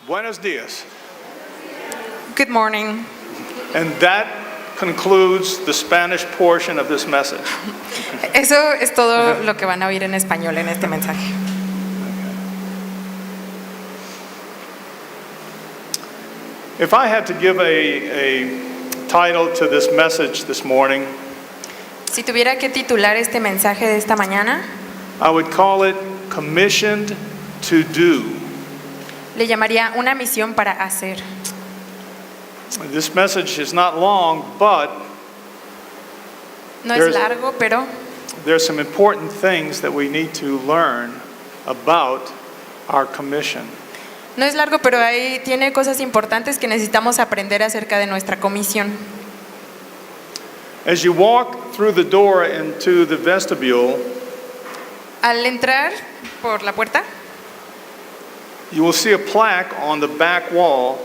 Buenos dias. Good morning. And that concludes the Spanish portion of this message. Eso es todo lo que van a oír en español en este mensaje. If I had to give a title to this message this morning, Si tuviera que titular este mensaje de esta mañana, I would call it Commissioned to Do. le llamaría una misión para hacer. This message is not long, but No es largo, pero there are some important things that we need to learn about our commission. no es largo, pero ahí tiene cosas importantes que necesitamos aprender acerca de nuestra comisión. As you walk through the door into the vestibule, Al entrar por la puerta, you will see a plaque on the back wall,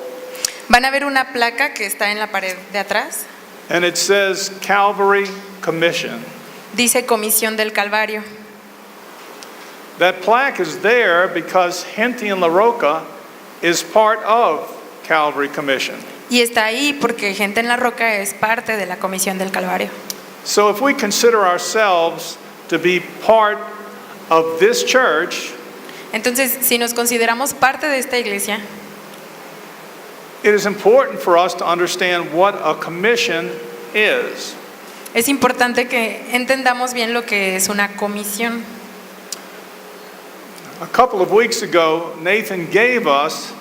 van a ver una placa que está en la pared de atrás. and it says Calvary Commission. Dice Comisión del Calvario. That plaque is there because Henty and La Roca is part of Calvary Commission. Y está ahí porque Gente en la Roca es parte de la Comisión del Calvario. So if we consider ourselves to be part of this church, Entonces, si nos consideramos parte de esta iglesia, it is important for us to understand what a commission is. es importante que entendamos bien lo que es una comisión. A couple of weeks ago, Nathan gave us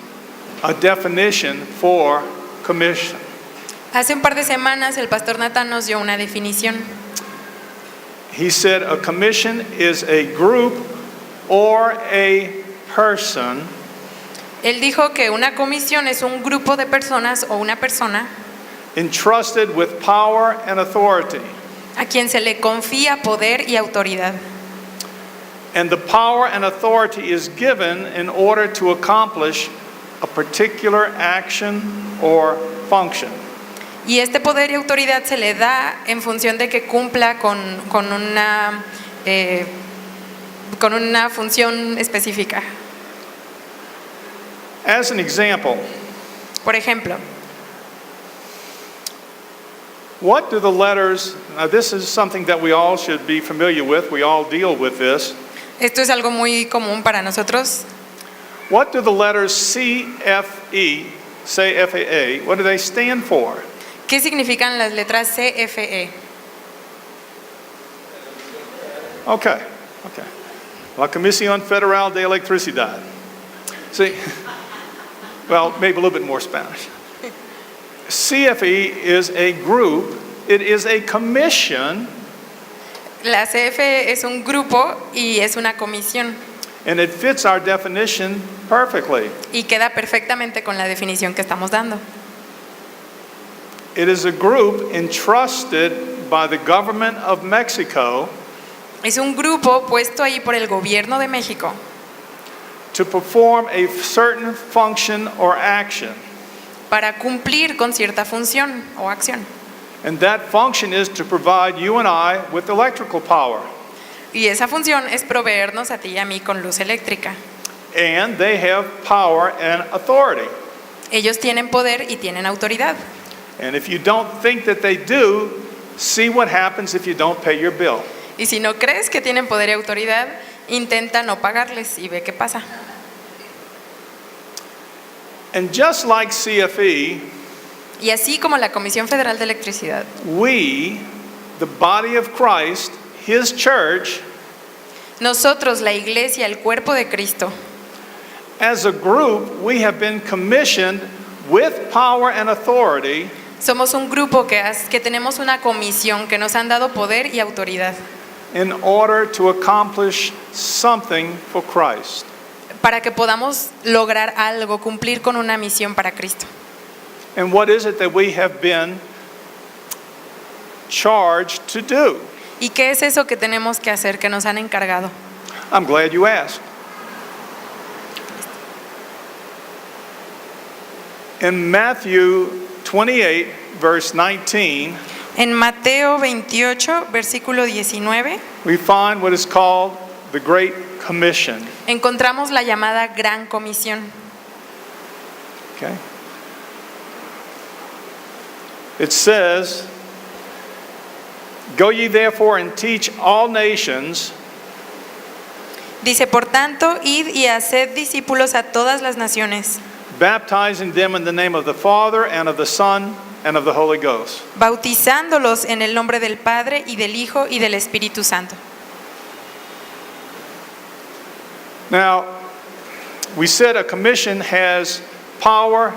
a definition for commission. Hace un par de semanas el pastor Nathan nos dio una definición. He said a commission is a group or a person Él dijo que una comisión es un grupo de personas o una persona entrusted with power and authority. a quien se le confía poder y autoridad. And the power and authority is given in order to accomplish a particular action or function. Y este poder y autoridad se le da en función de que cumpla con una función específica. As an example, Por ejemplo, what do the letters, now this is something that we all should be familiar with, we all deal with this. esto es algo muy común para nosotros. What do the letters CFE, say FAA, what do they stand for? ¿Qué significan las letras CFE? Okay. La Comisión Federal de Electricidad. See, well, maybe a little bit more Spanish. CFE is a group, it is a commission, La CFE es un grupo y es una comisión and it fits our definition perfectly. y queda perfectamente con la definición que estamos dando. It is a group entrusted by the government of Mexico Es un grupo puesto ahí por el gobierno de México to perform a certain function or action. para cumplir con cierta función o acción. And that function is to provide you and I with electrical power. Y esa función es proveernos a ti y a mí con luz eléctrica. And they have power and authority. Ellos tienen poder y tienen autoridad. And if you don't think that they do, see what happens if you don't pay your bill. Y si no crees que tienen poder y autoridad, intenta no pagarles y ve qué pasa. And just like CFE, Y así como la Comisión Federal de Electricidad, we, the body of Christ, His church, nosotros, la iglesia, el cuerpo de Cristo, as a group, we have been commissioned with power and authority somos un grupo que tenemos una comisión que nos han dado poder y autoridad in order to accomplish something for Christ. para que podamos lograr algo, cumplir con una misión para Cristo. And what is it that we have been charged to do? ¿Y qué es eso que tenemos que hacer, que nos han encargado? I'm glad you asked. In Matthew 28, verse 19, En Mateo 28, versículo 19, we find what is called the Great Commission. encontramos la llamada Gran Comisión. Okay? It says, "Go ye therefore and teach all nations, Dice, por tanto, id y haced discípulos a todas las naciones, baptizing them in the name of the Father and of the Son and of the Holy Ghost." bautizándolos en el nombre del Padre y del Hijo y del Espíritu Santo. Now, we said a commission has power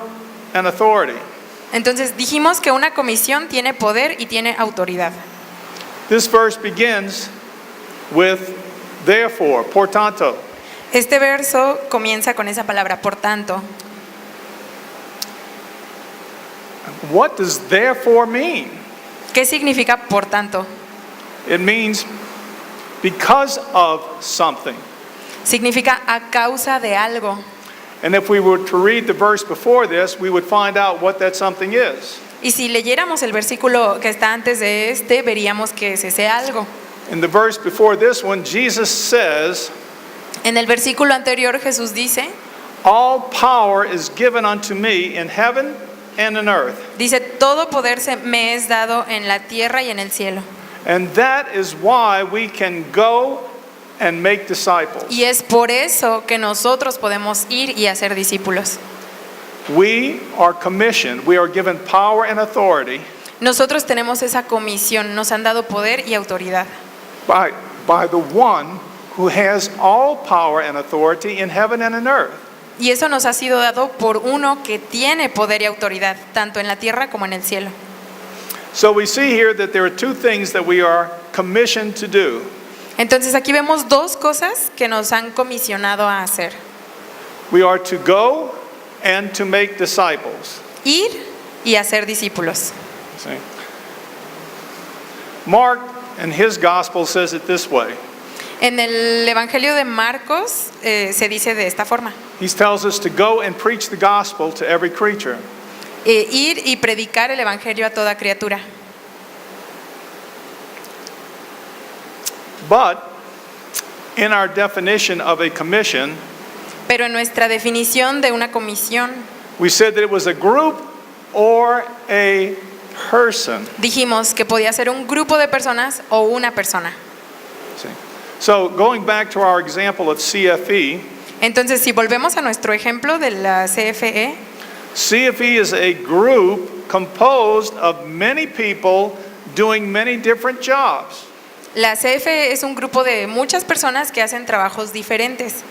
and authority. Entonces dijimos que una comisión tiene poder y tiene autoridad. This verse begins with therefore, por tanto. Este verso comienza con esa palabra, por tanto. What does therefore mean? ¿Qué significa por tanto? It means because of something. Significa a causa de algo. And if we were to read the verse before this, we would find out what that something is. Y si leyéramos el versículo que está antes de este, veríamos que es ese algo. In the verse before this one, Jesus says, En el versículo anterior Jesús dice, "All power is given unto me in heaven and in earth." dice, todo poder me es dado en la tierra y en el cielo. And that is why we can go and make disciples. Y es por eso que nosotros podemos ir y hacer discípulos. We are commissioned, we are given power and authority Nosotros tenemos esa comisión, nos han dado poder y autoridad by the one who has all power and authority in heaven and in earth. y eso nos ha sido dado por uno que tiene poder y autoridad, tanto en la tierra como en el cielo. So we see here that there are two things that we are commissioned to do. Entonces aquí vemos dos cosas que nos han comisionado a hacer: We are to go and to make disciples. ir y hacer discípulos. See? Mark in his gospel says it this way. En el Evangelio de Marcos se dice de esta forma: He tells us to go and preach the gospel to every creature. ir y predicar el Evangelio a toda criatura. But in our definition of a commission, Pero en nuestra definición de una comisión we said that it was a group or a person. dijimos que podía ser un grupo de personas o una persona. See? So going back to our example of CFE, Entonces, si volvemos a nuestro ejemplo de la CFE, CFE is a group composed of many people doing many different jobs. la CFE es un grupo de muchas personas que hacen trabajos diferentes.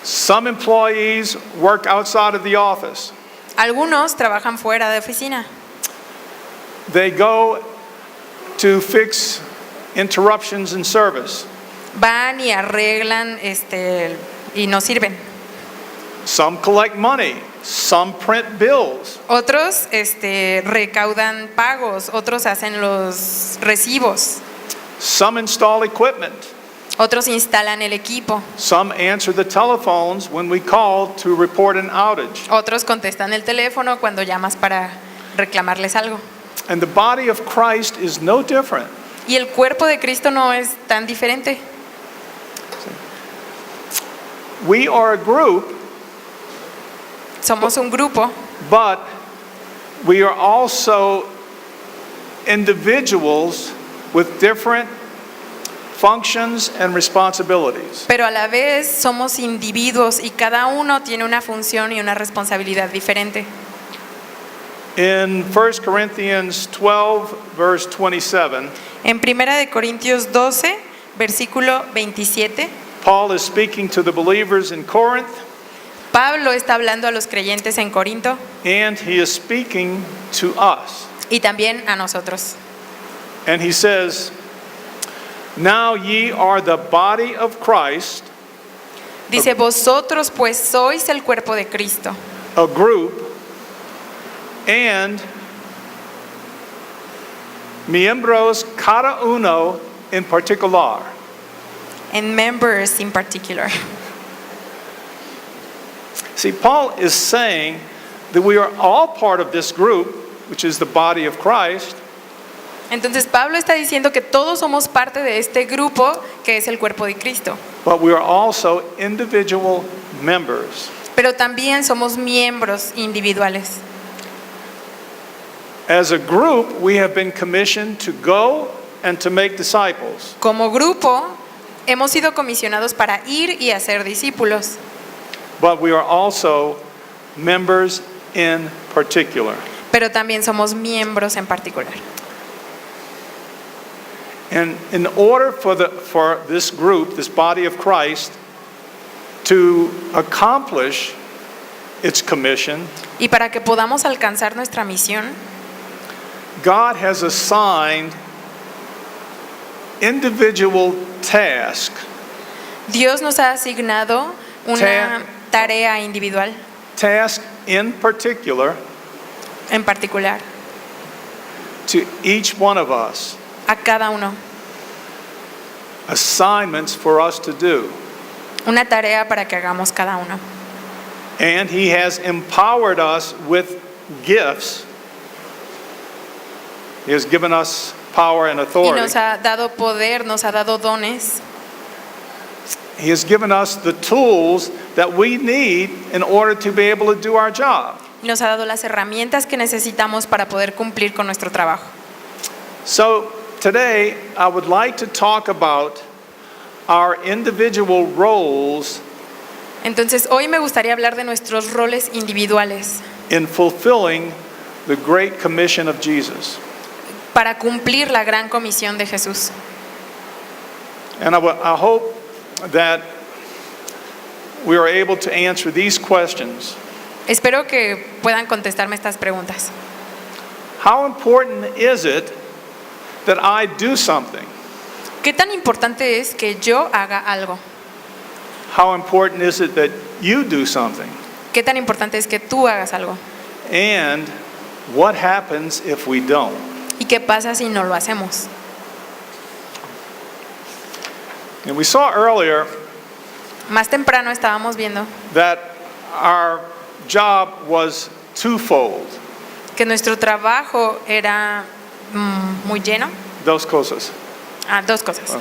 Some employees work outside of the office. Algunos trabajan fuera de oficina. They go to fix interruptions in service. Van y arreglan y nos sirven. Some collect money. Some print bills. Otros recaudan pagos, otros hacen los recibos, Some install equipment. otros instalan el equipo, Some answer the telephones when we call to report an outage. otros contestan el teléfono cuando llamas para reclamarles algo. And the body of Christ is no different. Y el cuerpo de Cristo no es tan diferente. We are a group, Somos un grupo, but we are also individuals with different functions and responsibilities. pero a la vez somos individuos y cada uno tiene una función y una responsabilidad diferente. In 1 Corinthians 12, verse 27, En 1 de Corintios 12, versículo 27, Paul is speaking to the believers in Corinth, Pablo está hablando a los creyentes en Corinto and he is speaking to us. y también a nosotros. And he says, "Now ye are the body of Christ, Dice, vosotros pues sois el cuerpo de Cristo, a group, and miembros cada uno en particular." and members in particular. See, Paul is saying that we are all part of this group, which is the body of Christ, Entonces Pablo está diciendo que todos somos parte de este grupo que es el cuerpo de Cristo, but we are also individual members. pero también somos miembros individuales. As a group, we have been commissioned to go and to make disciples. Como grupo, hemos sido comisionados para ir y hacer discípulos, But we are also members in particular. pero también somos miembros en particular. And in order for this group, this body of Christ, to accomplish its commission, Y para que podamos alcanzar nuestra misión, God has assigned individual tasks, Dios nos ha asignado una tarea individual tasks in particular, en particular to each one of us, a cada uno. assignments for us to do. Una tarea para que hagamos cada uno. And He has empowered us with gifts. He has given us power and Y authority. nos ha dado poder, nos ha dado dones. He has given us the tools that we need in order to be able to do our job. Y nos ha dado las herramientas que necesitamos para poder cumplir con nuestro trabajo. So today I would like to talk about our individual roles Entonces, hoy me gustaría hablar de nuestros roles individuales in fulfilling the great commission of Jesus. para cumplir la gran comisión de Jesús. And I hope that we are able to answer these questions. Espero que puedan contestarme estas preguntas. How important is it that I do something? ¿Qué tan importante es que yo haga algo? How important is it that you do something? ¿Qué tan importante es que tú hagas algo? And what happens if we don't? ¿Y qué pasa si no lo hacemos? And we saw earlier Más temprano estábamos viendo that our job was twofold. que nuestro trabajo era muy lleno. Dos cosas. Dos cosas.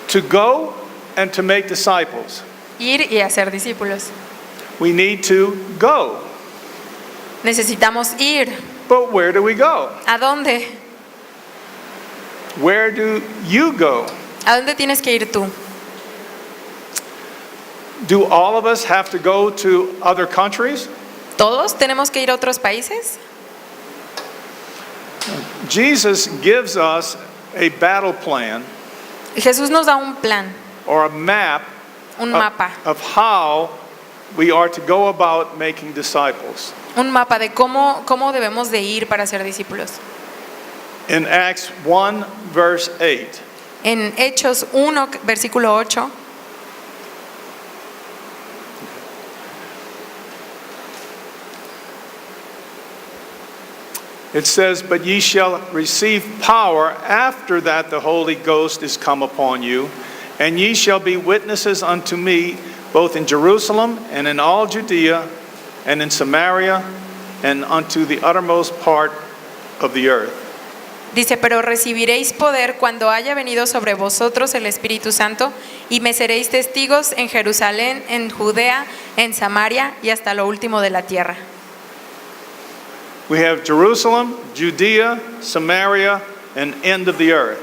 To go and to make disciples. Ir y hacer discípulos. We need to go. Necesitamos ir. But where do we go? ¿A dónde? Where do you go? ¿A dónde tienes que ir tú? Do all of us have to go to other countries? ¿Todos tenemos que ir a otros países? Jesus gives us a battle plan Jesús nos da un plan, or a map un mapa, of how we are to go about making disciples. un mapa de cómo debemos de ir para ser discípulos. In Acts 1 verse 8, En Hechos 1, versículo 8, it says, "But ye shall receive power after that the Holy Ghost is come upon you, and ye shall be witnesses unto me both in Jerusalem and in all Judea and in Samaria and unto the uttermost part of the earth." dice, pero recibiréis poder cuando haya venido sobre vosotros el Espíritu Santo, y me seréis testigos en Jerusalén, en Judea, en Samaria y hasta lo último de la tierra. We have Jerusalem, Judea, Samaria, and end of the earth.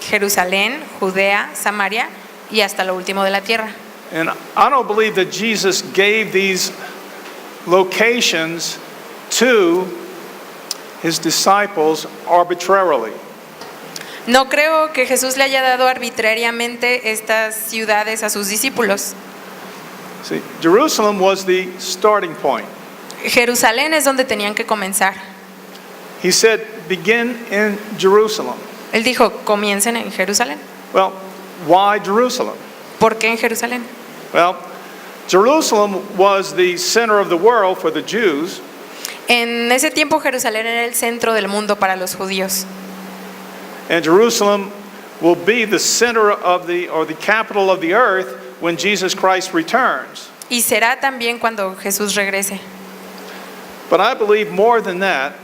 Jerusalén, Judea, Samaria y hasta lo último de la tierra. And I don't believe that Jesus gave these locations to his disciples arbitrarily. No creo que Jesús le haya dado arbitrariamente estas ciudades a sus discípulos. See, Jerusalem was the starting point. Jerusalén es donde tenían que comenzar. He said, begin in Jerusalem. Él dijo, comiencen en Jerusalén. Well, why Jerusalem? ¿Por qué en Jerusalén? Well, Jerusalem was the center of the world for the Jews, En ese tiempo Jerusalén era el centro del mundo para los judíos. and Jerusalem will be the center of the capital of the earth when Jesus Christ returns. Y será también cuando Jesús regrese. But I believe more than that.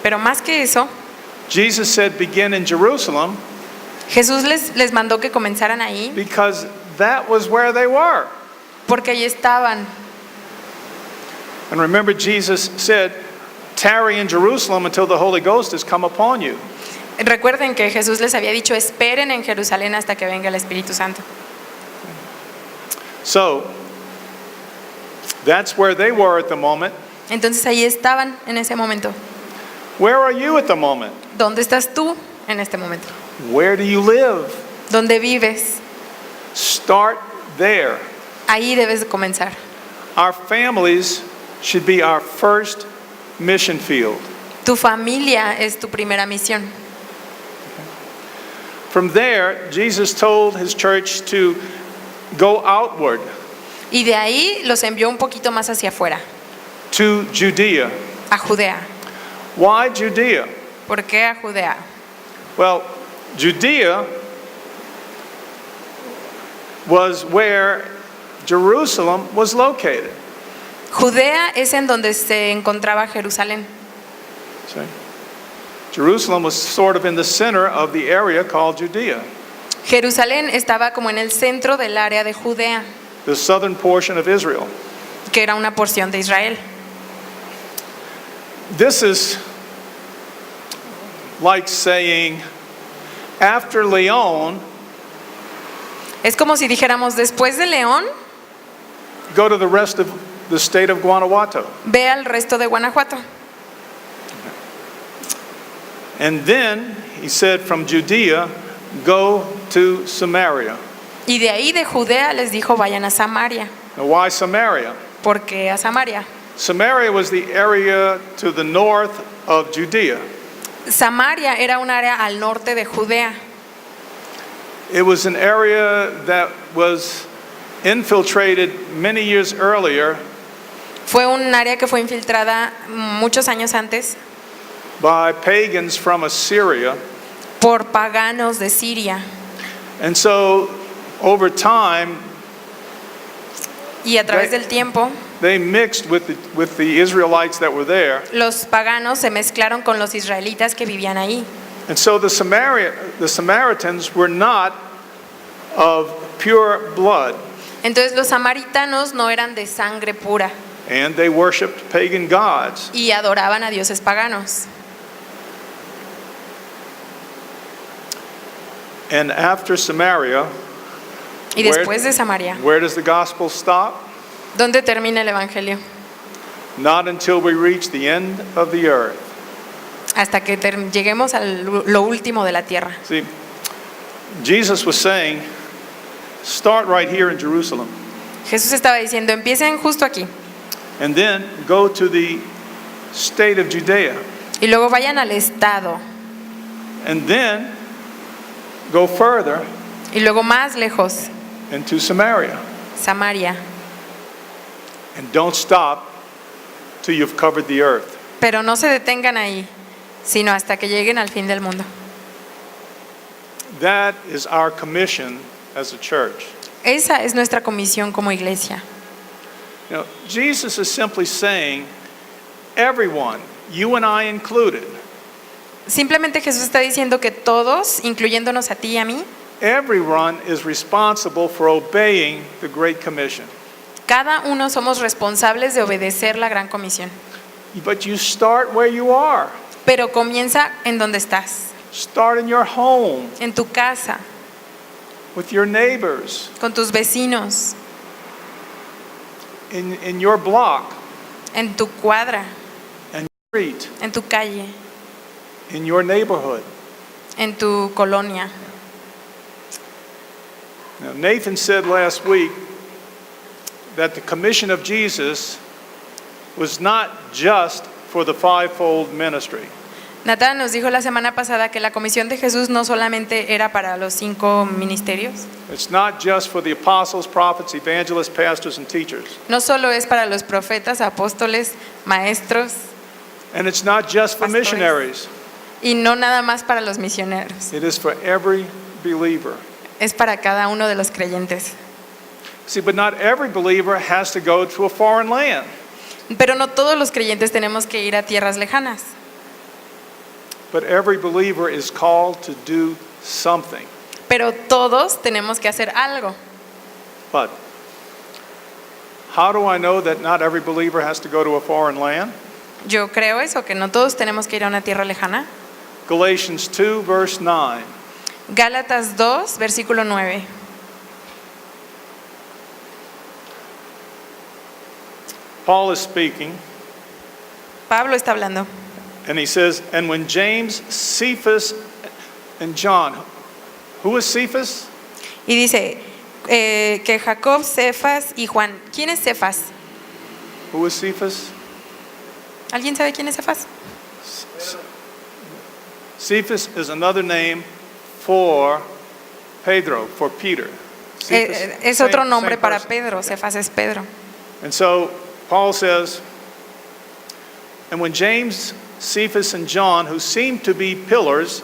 Pero más que eso, Jesus said, begin in Jerusalem, Jesús les mandó que comenzaran ahí because that was where they were. porque ahí estaban. And remember, Jesus said, tarry in Jerusalem until the Holy Ghost has come upon you. Recuerden que Jesús les había dicho, esperen en Jerusalén hasta que venga el Espíritu Santo. So, that's where they were at the moment. Entonces ahí estaban en ese momento. Where are you at the moment? ¿Dónde estás tú en este momento? Where do you live? ¿Dónde vives? Start there. Ahí debes de comenzar. Our families should be our first mission field. Tu familia es tu primera misión. From there, Jesus told his church to go outward Y de ahí los envió un poquito más hacia afuera, to Judea. a Judea. Why Judea? ¿Por qué a Judea? Well, Judea was where Jerusalem was located. Judea es en donde se encontraba Jerusalén. See? Jerusalem was sort of in the center of the area called Judea, Jerusalén estaba como en el centro del área de Judea, the southern portion of Israel. que era una porción de Israel. This is like saying, after Leon, Es como si dijéramos, después de León, go to the rest of the state of Guanajuato. ve al resto de Guanajuato. And then he said, from Judea, go to Samaria. Y de ahí de Judea les dijo, vayan a Samaria. Now, why Samaria? ¿Por qué a Samaria? Samaria was the area to the north of Judea. Samaria era un área al norte de Judea. It was an area that was infiltrated many years earlier Fue un área que fue infiltrada muchos años antes by pagans from Assyria. por paganos de Siria. And so, over time, Y a través del tiempo, they mixed with the Israelites that were there. los paganos se mezclaron con los israelitas que vivían ahí. And so the Samaritans were not of pure blood, Entonces los samaritanos no eran de sangre pura and they worshiped pagan gods. y adoraban a dioses paganos. And after Samaria, Y después de Samaria, where does the gospel stop? ¿dónde termina el evangelio? Not until we reach the end of the earth. Hasta que lleguemos a lo último de la tierra. See, Jesus was saying, start right here in Jerusalem, Jesús estaba diciendo, empiecen justo aquí and then go to the state of Judea, y luego vayan al estado and then go further y luego más lejos, into Samaria. Samaria. And don't stop till you've covered the earth. Pero no se detengan ahí, sino hasta que lleguen al fin del mundo. That is our commission as a church. Esa es nuestra comisión como iglesia. You know, Jesus is simply saying, everyone, you and I included, Simplemente Jesús está diciendo que todos, incluyéndonos a ti y a mí, everyone is responsible for obeying the Great Commission. cada uno somos responsables de obedecer la gran comisión. But you start where you are. Pero comienza en donde estás, Start in your home, en tu casa, with your neighbors, con tus vecinos, in your block, en tu cuadra, and street, en tu calle, in your neighborhood. en tu colonia. Now, Nathan said last week that the commission of Jesus was not just for the fivefold ministry. Natán nos dijo la semana pasada que la comisión de Jesús no solamente era para los 5 ministerios, It's not just for the apostles, prophets, evangelists, pastors, and teachers. no solo es para los profetas, apóstoles, maestros, And it's not just for Pastores. missionaries. y no nada más para los misioneros, It is for every believer. es para cada uno de los creyentes. See, but not every believer has to go to a foreign land. Pero no todos los creyentes tenemos que ir a tierras lejanas, But every believer is called to do something. pero todos tenemos que hacer algo. But How do I know that not every believer has to go to a foreign land? Yo creo eso, que no todos tenemos que ir a una tierra lejana. Galatians 2, verse 9. Gálatas 2, versículo 9. Paul is speaking, Pablo está hablando. and he says, and when James, Cephas, and John, who is Cephas? Y dice que Jacob, Cefas y Juan. ¿Quién es Cefas? Who is Cephas? ¿Alguien sabe quién es Cefas? Cephas is another name for Pedro, for Peter. Cephas, Es otro nombre same para person. Pedro. Cefas es Pedro. And so Paul says, and when James, Cephas, and John, who seemed to be pillars,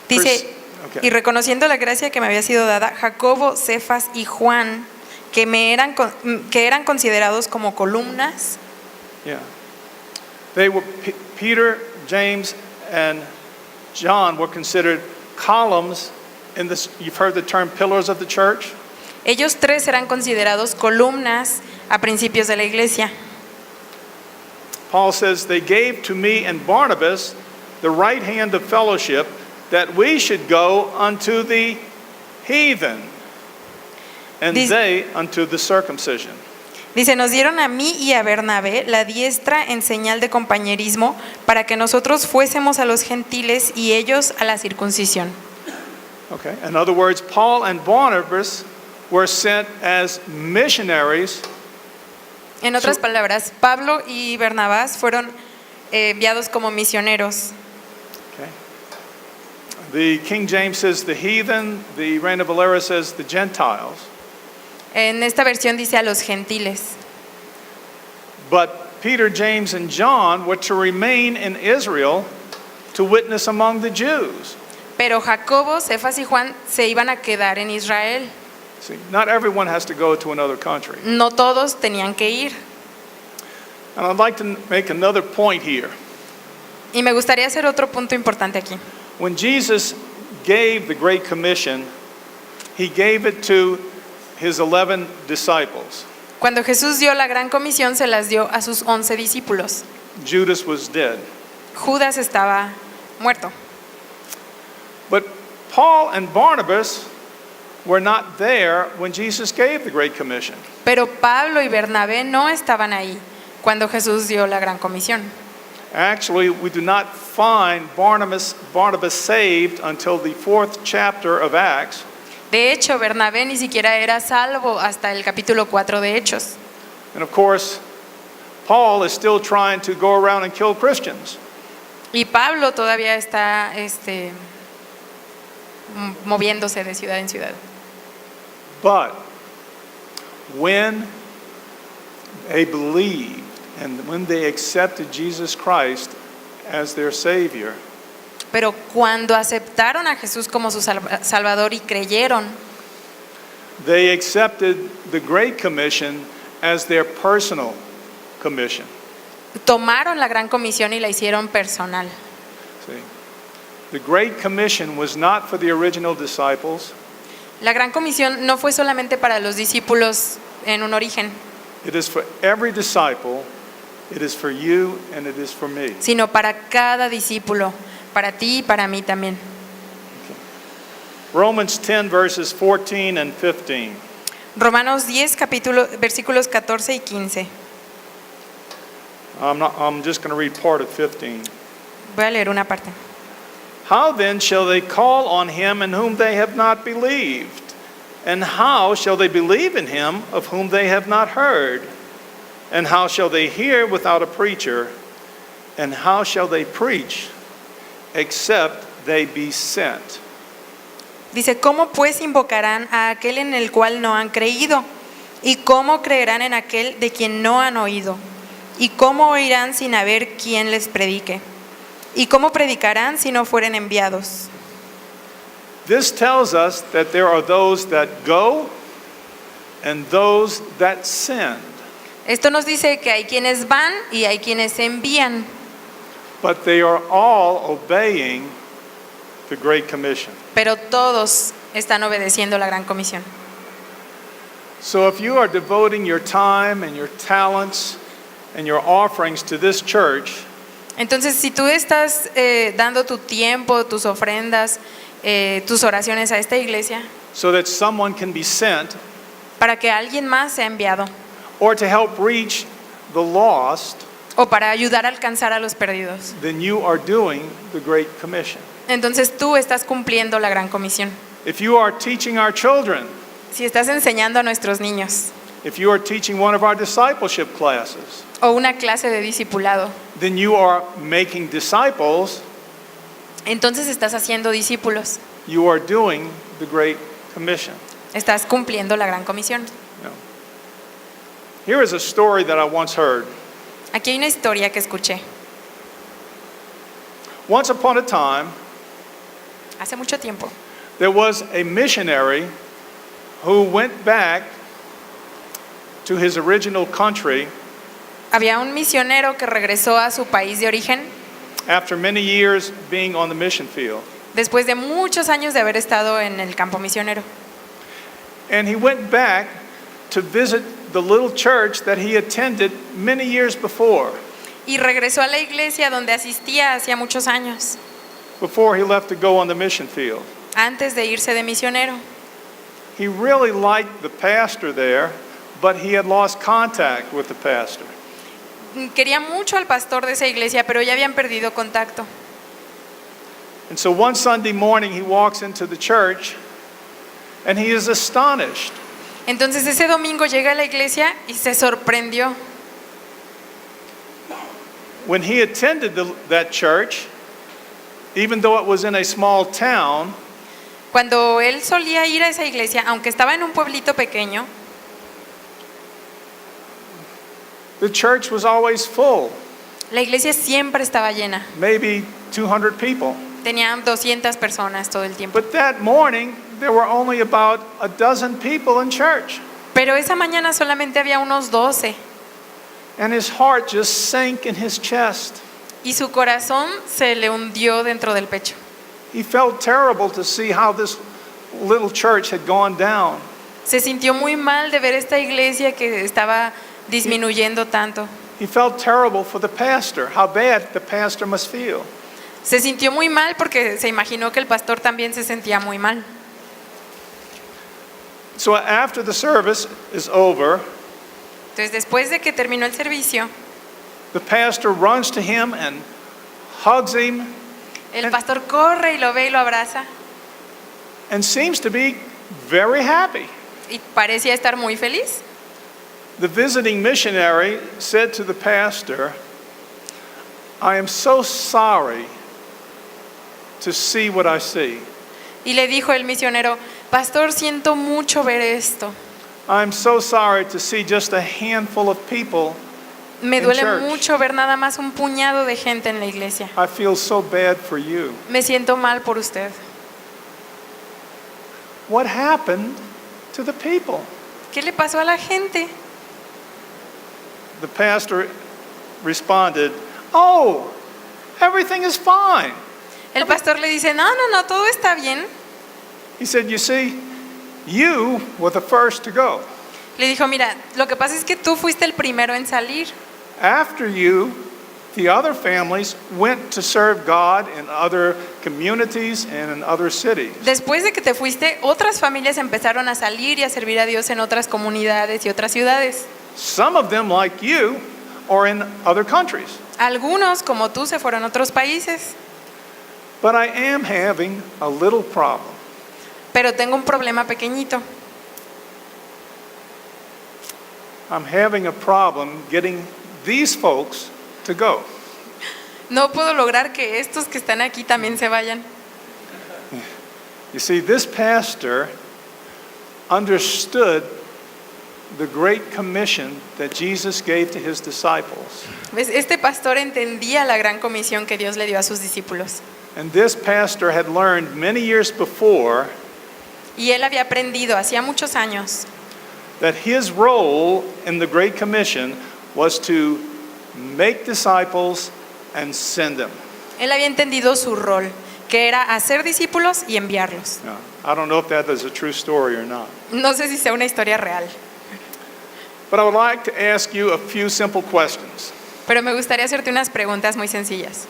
Dice, Okay. y reconociendo la gracia que me había sido dada, Jacobo, Cefas y Juan, que eran considerados como columnas, yeah, they were Peter, James, and John were considered columns in this. You've heard the term pillars of the church. ellos tres eran considerados columnas a principios de la iglesia. Paul says, they gave to me and Barnabas the right hand of fellowship, that we should go unto the heathen, and they unto the circumcision. Dice, nos dieron a mí y a Bernabé la diestra en señal de compañerismo para que nosotros fuésemos a los gentiles y ellos a la circuncisión. Okay. In other words, Paul and Barnabas were sent as missionaries. En otras palabras, Pablo y Bernabás fueron enviados como misioneros. Okay. The King James says the heathen, the Reina Valera says the Gentiles. En esta versión dice a los gentiles. But Peter, James, and John were to remain in Israel to witness among the Jews. Pero Jacobo, Cefas y Juan se iban a quedar en Israel. See, not everyone has to go to another country. No todos tenían que ir. And I'd like to make another point here. Y me gustaría hacer otro punto importante aquí. When Jesus gave the Great Commission, he gave it to his 11 disciples. Cuando Jesús dio la gran comisión, se las dio a sus 11 discípulos. Judas was dead. Judas estaba muerto. But Paul and Barnabas were not there when Jesus gave the Great Commission. Pero Pablo y Bernabé no estaban ahí cuando Jesús dio la gran comisión. Actually, we do not find Barnabas saved until the 4th chapter of Acts. De hecho, Bernabé ni siquiera era salvo hasta el capítulo 4 de Hechos. And of course, Paul is still trying to go around and kill Christians. Y Pablo todavía está moviéndose de ciudad en ciudad. But when they believed and when they accepted Jesus Christ as their Savior, Pero cuando aceptaron a Jesús como su Salvador y creyeron, they accepted the Great Commission as their personal commission. tomaron la gran comisión y la hicieron personal. See? The Great Commission was not for the original disciples. La gran comisión no fue solamente para los discípulos en un origen, It is for every disciple. It is for you and it is for me. sino para cada discípulo, para ti y para mí también. Romans 10 verses 14 and 15. Romanos 10, versículos 14 y 15. I'm just going to read part of 15. Voy a leer una parte. How then shall they call on him in whom they have not believed? And how shall they believe in him of whom they have not heard? And how shall they hear without a preacher? And how shall they preach except they be sent? Dice, ¿cómo pues invocarán a aquel en el cual no han creído? ¿Y cómo creerán en aquel de quien no han oído? ¿Y cómo oirán sin haber quien les predique? ¿Y cómo predicarán si no fueren enviados? This tells us that there are those that go and those that send. Esto nos dice que hay quienes van y hay quienes envían, But they are all obeying the Great Commission. pero todos están obedeciendo la gran comisión. So if you are devoting your time and your talents and your offerings to this church, Entonces, si tú estás dando tu tiempo, tus ofrendas, tus oraciones a esta iglesia, so that someone can be sent, para que alguien más sea enviado or to help reach the lost, o para ayudar a alcanzar a los perdidos, then you are doing the Great Commission. entonces tú estás cumpliendo la gran comisión. If you are teaching our children, Si estás enseñando a nuestros niños if you are teaching one of our discipleship classes, o una clase de discipulado, then you are making disciples, entonces estás haciendo discípulos, you are doing the Great Commission. estás cumpliendo la gran comisión. No. Here is a story that I once heard. Aquí hay una historia que escuché. Once upon a time, Hace mucho tiempo there was a missionary who went back to his original country había un misionero que regresó a su país de origen after many years being on the mission field. después de muchos años de haber estado en el campo misionero. And he went back to visit the little church that he attended many years before Y regresó a la iglesia donde asistía hacía muchos años, he left to go on the mission field. antes de irse de misionero. He really liked the pastor there, but he had lost contact with the pastor. Quería mucho al pastor de esa iglesia, pero ya habían perdido contacto. And so one Sunday morning he walks into the church and he is astonished. Entonces ese domingo llega a la iglesia y se sorprendió. When he attended that church, even though it was in a small town, Cuando él solía ir a esa iglesia, aunque estaba en un pueblito pequeño, the church was always full, la iglesia siempre estaba llena. maybe 200 people. Tenían 200 personas todo el tiempo. But that morning, there were only about a dozen people in church. Pero esa mañana solamente había unos 12 And his heart just sank in his chest. y su corazón se le hundió dentro del pecho. He felt terrible to see how this little church had gone down. Se sintió muy mal de ver esta iglesia que estaba disminuyendo tanto. He felt terrible for the pastor, how bad the pastor must feel. Se sintió muy mal porque se imaginó que el pastor también se sentía muy mal. So after the service is over, Entonces, después de que terminó el servicio, the pastor runs to him and hugs him el pastor corre y lo ve y lo abraza and seems to be very happy. y parecía estar muy feliz. The visiting missionary said to the pastor, "I am so sorry to see what I see. Y le dijo el misionero: pastor, siento mucho ver esto. I'm so sorry to see just a handful of people. Me In duele church. mucho ver nada más un puñado de gente en la iglesia. I feel so bad for you." Me siento mal por usted. What happened to the people? ¿Qué le pasó a la gente? The pastor responded, "Oh, everything is fine." El pastor le dice: no, todo está bien. He said, "You see, you were the first to go. Le dijo: mira, lo que pasa es que tú fuiste el primero en salir. After you, the other families went to serve God in other communities and in other cities. Después de que te fuiste, otras familias empezaron a salir y a servir a Dios en otras comunidades y otras ciudades. Some of them, like you, are in other countries. Algunos, como tú, se fueron a otros países. But I am having a little problem. Pero tengo un problema pequeñito. I'm having a problem getting these folks to go." No puedo lograr que estos que están aquí también se vayan. You see, this pastor understood the great commission that Jesus gave to his disciples. ¿Ves? Este pastor entendía la gran comisión que Dios le dio a sus discípulos. And this pastor had learned many years before Y él había aprendido hacía muchos años that his role in the Great Commission was to make disciples and send them. Él había entendido su rol, que era hacer discípulos y enviarlos. Now, I don't know if that is a true story or not. No sé si sea una historia real. But I would like to ask you a few simple questions. Pero me gustaría hacerte unas preguntas muy sencillas.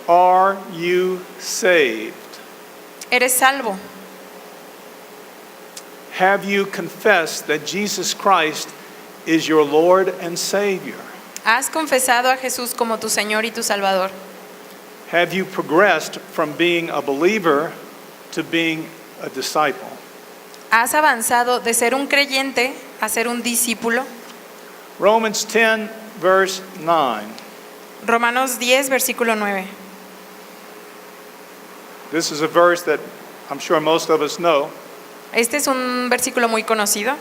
Are you saved? ¿Eres salvo? Have you confessed that Jesus Christ is your Lord and Savior? ¿Has confesado a Jesús como tu Señor y tu Salvador? Have you progressed from being a believer to being a disciple? ¿Has avanzado de ser un creyente a ser un discípulo? Romans 10, verse 9. Romanos 10, versículo 9. This is a verse that I'm sure most of us know. Este es un versículo muy conocido.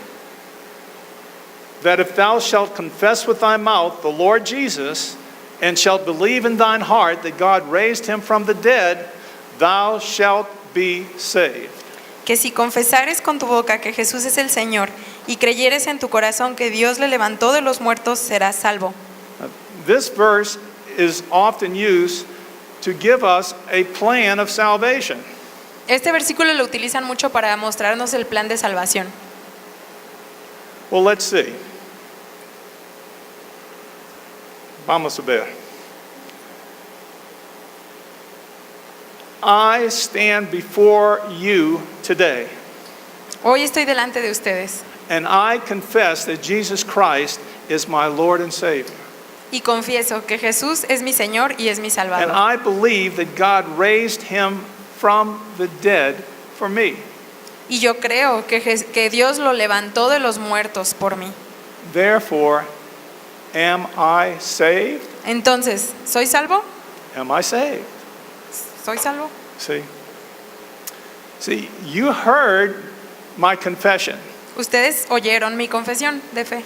That if thou shalt confess with thy mouth the Lord Jesus, and shalt believe in thine heart that God raised him from the dead, thou shalt be saved. Que si confesares con tu boca que Jesús es el Señor y creyeres en tu corazón que Dios le levantó de los muertos, serás salvo. This verse is often used to give us a plan of salvation. Este versículo lo utilizan mucho para mostrarnos el plan de salvación. Well, let's see. Vamos a ver. I stand before you today, Hoy estoy delante de ustedes and I confess that Jesus Christ is my Lord and Savior. y confieso que Jesús es mi Señor y es mi And Salvador. I believe that God raised him from the dead for me. Y yo creo que Dios lo levantó de los muertos por mí. Therefore, am I saved? Entonces, ¿soy salvo? Am I saved? ¿Soy salvo? See, you heard my confession, Ustedes oyeron mi confesión de fe,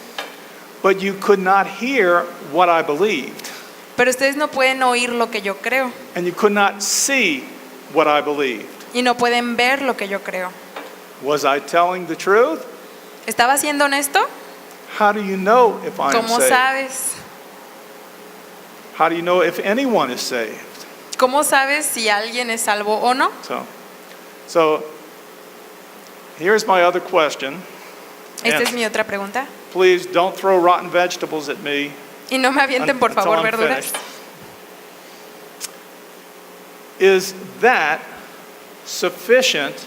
but you could not hear what I believed, pero ustedes no pueden oír lo que yo creo and you could not see what I believed. y no pueden ver lo que yo creo. Was I telling the truth? ¿Estaba siendo honesto? How do you know if I am ¿Cómo saved? sabes? How do you know if anyone is saved? ¿Cómo sabes si alguien es salvo o no? So here's my other question. Esta And es mi otra pregunta. please don't throw rotten vegetables at me. Y no me avienten, por until favor, I'm verduras. finished. Is that sufficient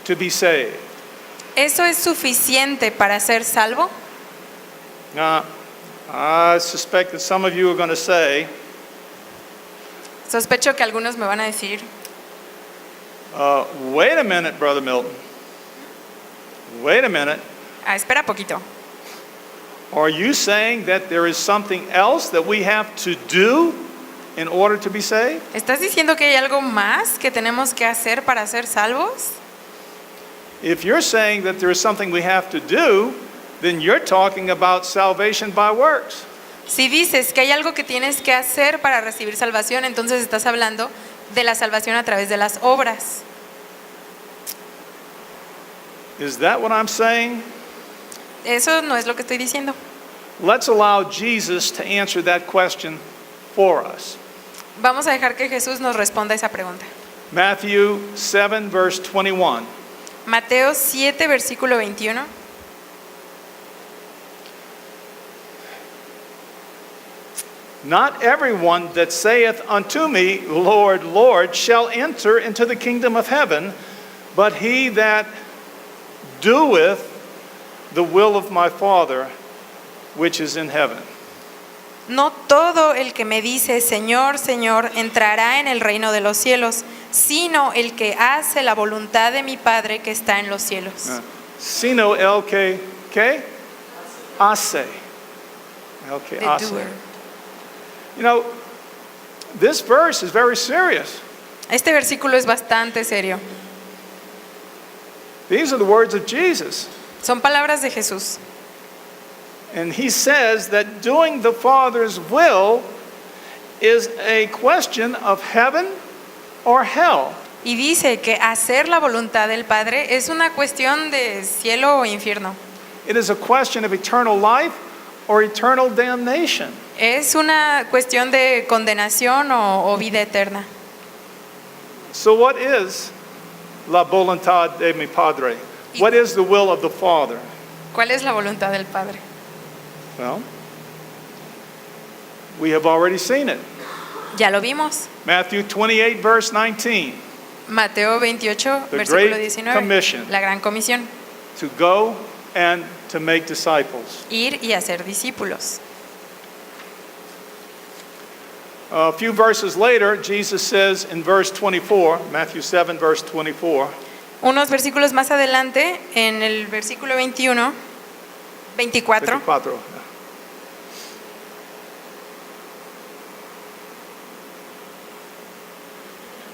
to be saved? ¿Eso es suficiente para ser salvo? Now, I suspect that some of you are going to say, Sospecho que algunos me van a decir, wait a minute, Brother Milton. Wait a minute. espera poquito. Are you saying that there is something else that we have to do in order to be saved? ¿Estás diciendo que hay algo más que tenemos que hacer para ser salvos? If you're saying that there is something we have to do, then you're talking about salvation by works. Si dices que hay algo que tienes que hacer para recibir salvación, entonces estás hablando de la salvación a través de las obras. Is that what I'm saying? Eso no es lo que estoy diciendo. Let's allow Jesus to answer that question for us. Vamos a dejar que Jesús nos responda esa pregunta. Matthew 7, verse 21. Mateo 7, versículo 21. Not everyone that saith unto me, Lord, Lord, shall enter into the kingdom of heaven, but he that doeth the will of my Father, which is in heaven. No todo el que me dice Señor, Señor, entrará en el reino de los cielos, sino el que hace la voluntad de mi Padre que está en los cielos. Sino el que, ¿qué? Hace. El que The hace. doer. You know, this verse is very serious. Este versículo es bastante serio. These are the words of Jesus. Son palabras de Jesús. And he says that doing the Father's will is a question of heaven or hell. Y dice que hacer la voluntad del Padre es una cuestión de cielo o infierno. It is a question of eternal life or eternal damnation. Es una cuestión de condenación o vida eterna. So what is la voluntad de mi Padre? What is the will of the Father? ¿Cuál es la voluntad del Padre? Well, we have already seen it. Ya lo vimos. Matthew 28, verse 19. Mateo 28, The versículo Great 19. Commission. La gran comisión. To go and to make disciples. Ir y hacer discípulos. A few verses later, Jesus says in verse 24, Matthew 7, verse 24, Unos versículos más adelante, en el versículo 21, 24, 24.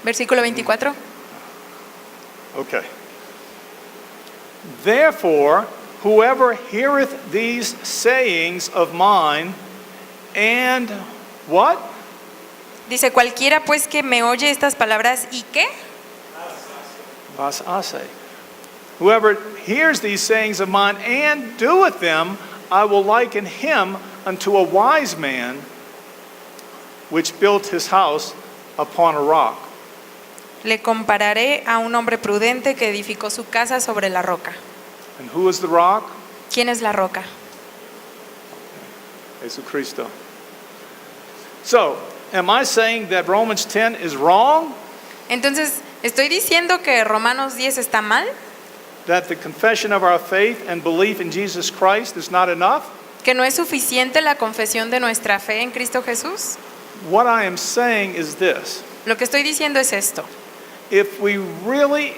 versículo 24. Okay. Therefore, whoever heareth these sayings of mine and what? Dice, cualquiera pues que me oye estas palabras y qué, Vas hace. Whoever hears these sayings of mine and doeth them, I will liken him unto a wise man which built his house upon a rock. le compararé a un hombre prudente que edificó su casa sobre la roca. And who is the rock? ¿Quién es la roca? Jesucristo. So, am I saying that Romans 10 is wrong? Entonces, ¿estoy diciendo que Romanos 10 está mal? That the confession of our faith and belief in Jesus Christ is not enough? ¿Que no es suficiente la confesión de nuestra fe en Cristo Jesús? What I am saying is this. Lo que estoy diciendo es esto. If we really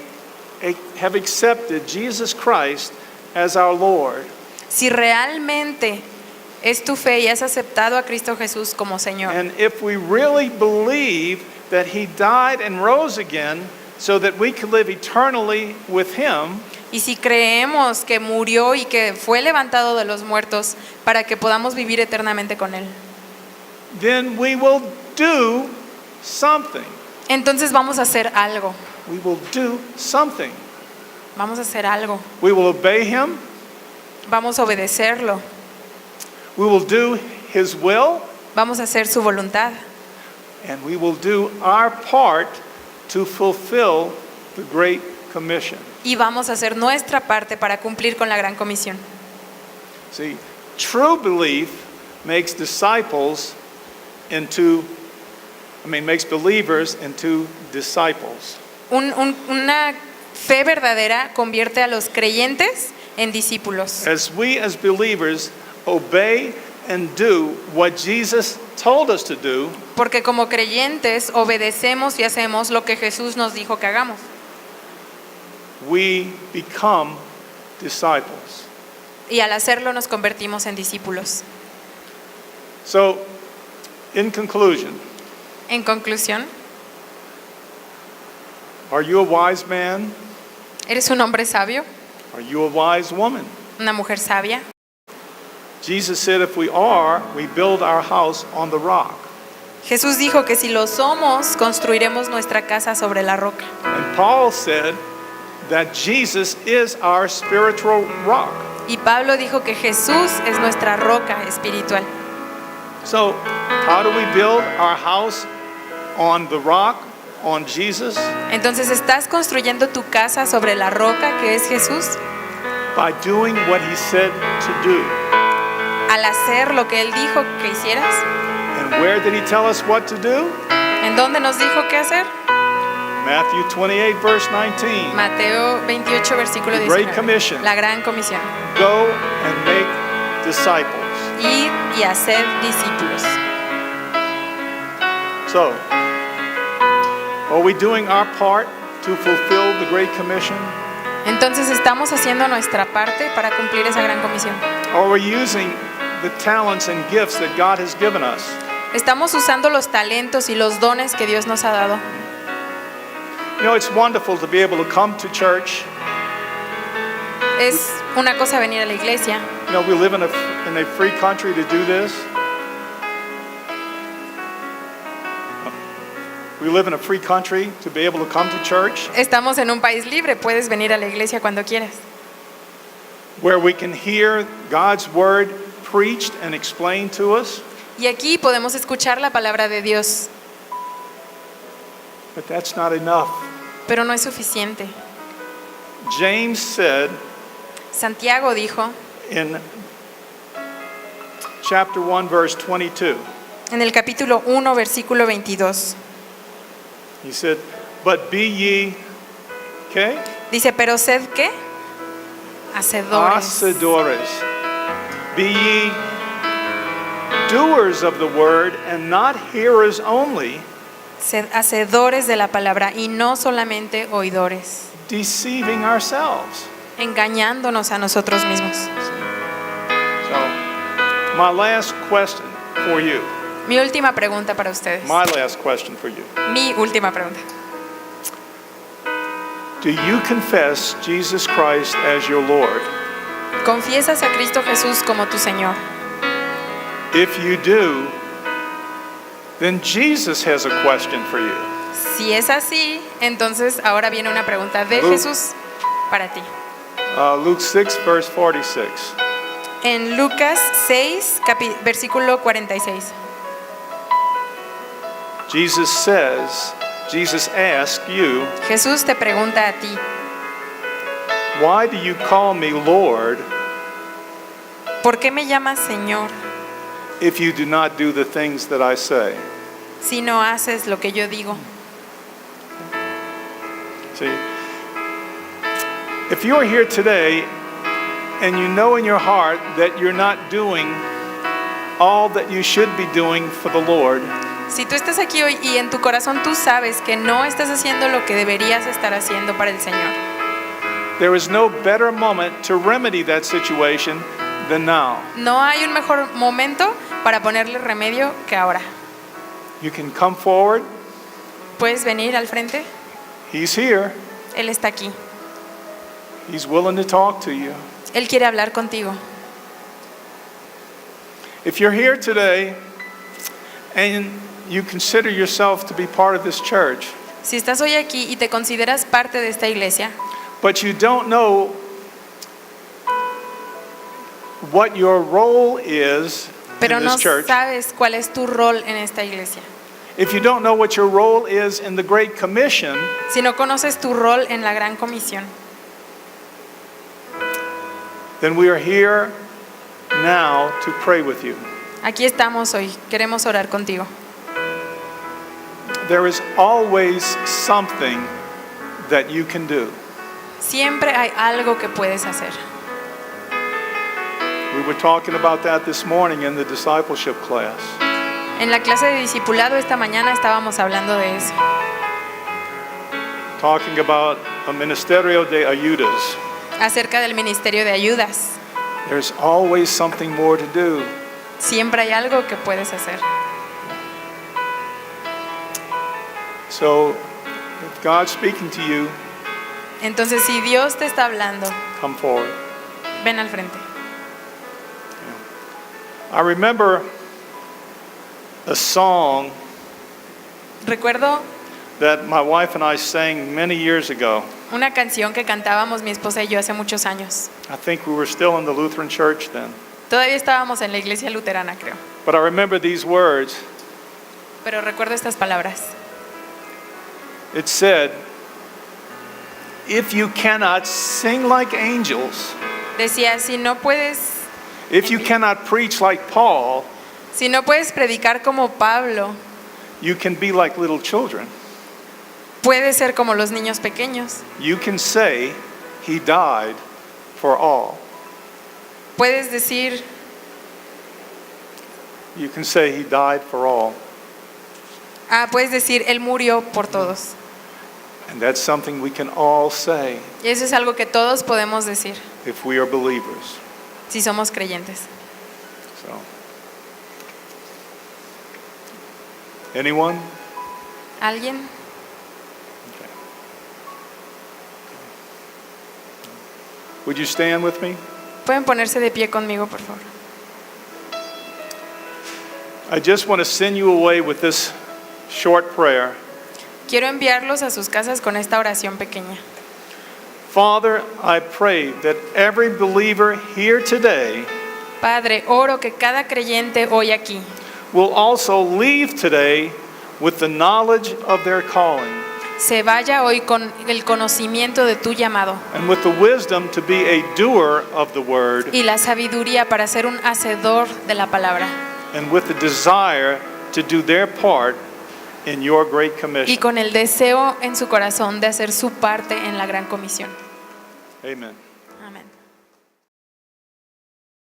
have accepted Jesus Christ as our Lord, Si realmente es tu fe y has aceptado a Cristo Jesús como Señor, and if we really believe that He died and rose again so that we could live eternally with Him, y si creemos que murió y que fue levantado de los muertos para que podamos vivir eternamente con Él, then we will do something. entonces vamos a hacer algo. We will do something. Vamos a hacer algo. We will obey Him. Vamos a obedecerlo. We will do His will. Vamos a hacer su voluntad. And we will do our part to fulfill the Great Commission. Y vamos a hacer nuestra parte para cumplir con la gran comisión. See, true belief makes makes believers into disciples. Una fe verdadera convierte a los creyentes en discípulos. As we as believers obey and do what Jesus told us to do, Porque como creyentes obedecemos y hacemos lo que Jesús nos dijo que hagamos. we become disciples. Y al hacerlo nos convertimos en discípulos. So, in conclusion, En conclusión, are you a wise man? ¿eres un hombre sabio? Are you a wise woman? ¿Una mujer sabia? Jesus said if we are, we build our house on the rock. Jesús dijo que si lo somos, construiremos nuestra casa sobre la roca. And Paul said that Jesus is our spiritual rock. Y Pablo dijo que Jesús es nuestra roca espiritual. So, how do we build our house on the rock, on Jesus? Entonces, ¿estás construyendo tu casa sobre la roca que es Jesús? By doing what he said to do. Al hacer lo que Él dijo que hicieras. And where did he tell us what to do? ¿En dónde nos dijo qué hacer? Matthew 28, verse 19. Mateo 28, versículo The Great 19. Commission. La gran comisión. Go and make disciples. Ir y hacer discípulos. So, are we doing our part to fulfill the Great Commission? Entonces, ¿estamos haciendo nuestra parte para cumplir esa gran comisión? Or are we using the talents and gifts that God has given us? ¿Estamos usando los talentos y los dones que Dios nos ha dado? You know, it's wonderful to be able to come to church. Es una cosa venir a la iglesia. You know, we live in a free country to do this. We live in a free country to be able to come to church, Estamos en un país libre, puedes venir a la iglesia cuando quieras. where we can hear God's word preached and explained to us. Y aquí podemos escuchar la palabra de Dios, But that's not enough. pero no es suficiente. James said, Santiago dijo, in chapter 1, verse 22. En el capítulo 1, versículo 22. He said, "But be ye," okay? Dice, pero sed ¿qué? Hacedores. Hacedores. Be ye doers of the word and not hearers only, Sed hacedores de la palabra y no solamente oidores, deceiving ourselves. engañándonos a nosotros mismos. So, my last question for you. Mi última pregunta para ustedes. My last question for you. Mi última pregunta. Do you confess Jesus Christ as your Lord? ¿Confiesas a Cristo Jesús como tu Señor? If you do, then Jesus has a question for you. Si es así, entonces ahora viene una pregunta de Luke. Jesús para ti. Luke 6, verse 46. En Lucas 6, versículo 46. Jesus asks you, Jesús te pregunta a ti, "Why do you call me Lord ¿por qué me llamas Señor if you do not do the things that I say?" si no haces lo que yo digo? See, if you're here today and you know in your heart that you're not doing all that you should be doing for the Lord, Si tú estás aquí hoy y en tu corazón tú sabes que no estás haciendo lo que deberías estar haciendo para el Señor, there is no better moment to remedy that situation than now. no hay un mejor momento para ponerle remedio que ahora. You can come forward. Puedes venir al frente, He's here. Él está aquí. He's willing to talk to you. Él quiere hablar contigo. If you're here today and you consider yourself to be part of this church, Si estás hoy aquí y te consideras parte de esta iglesia, but you don't know what your role is pero in no this church, sabes cuál es tu rol en esta iglesia, if you don't know what your role is in the Great Commission, si no conoces tu rol en la Gran Comisión, then we are here now to pray with you. aquí estamos hoy, queremos orar contigo. There is always something that you can do. Siempre hay algo que puedes hacer. We were talking about that this morning in the discipleship class. En la clase de discipulado esta mañana estábamos hablando de eso, Talking about a ministerio de ayudas. acerca del ministerio de ayudas. There's always something more to do. Siempre hay algo que puedes hacer. So, if God's speaking to you, Entonces, si Dios te está hablando, come forward. ven al frente. I remember a song Recuerdo that my wife and I sang many years ago. una canción que cantábamos mi esposa y yo hace muchos años. I think we were still in the Lutheran church then. Todavía estábamos en la iglesia luterana, creo. But I remember these words. Pero recuerdo estas palabras. It said, "If you cannot sing like angels, Decía, si no puedes preach like Paul, predicar como Pablo, you can be like little children. puedes ser como los niños pequeños. You can say he died for all. Puedes decir, You can say he died for all." puedes decir, Él murió por todos. And that's something we can all say Y eso es algo que todos podemos decir if we are believers. si somos creyentes. So, anyone? ¿Alguien? Okay. Would you stand with me? ¿Pueden ponerse de pie conmigo, por favor? I just want to send you away with this short prayer. Quiero enviarlos a sus casas con esta oración pequeña. Father, I pray that every believer here today Padre, oro que cada creyente hoy aquí will also leave today with the knowledge of their calling. se vaya hoy con el conocimiento de tu llamado and with the wisdom to be a doer of the word, y la sabiduría para ser un hacedor de la palabra, and with the desire to do their part in your great y commission. con el deseo en su corazón de hacer su parte en la gran comisión. Amen. Amén.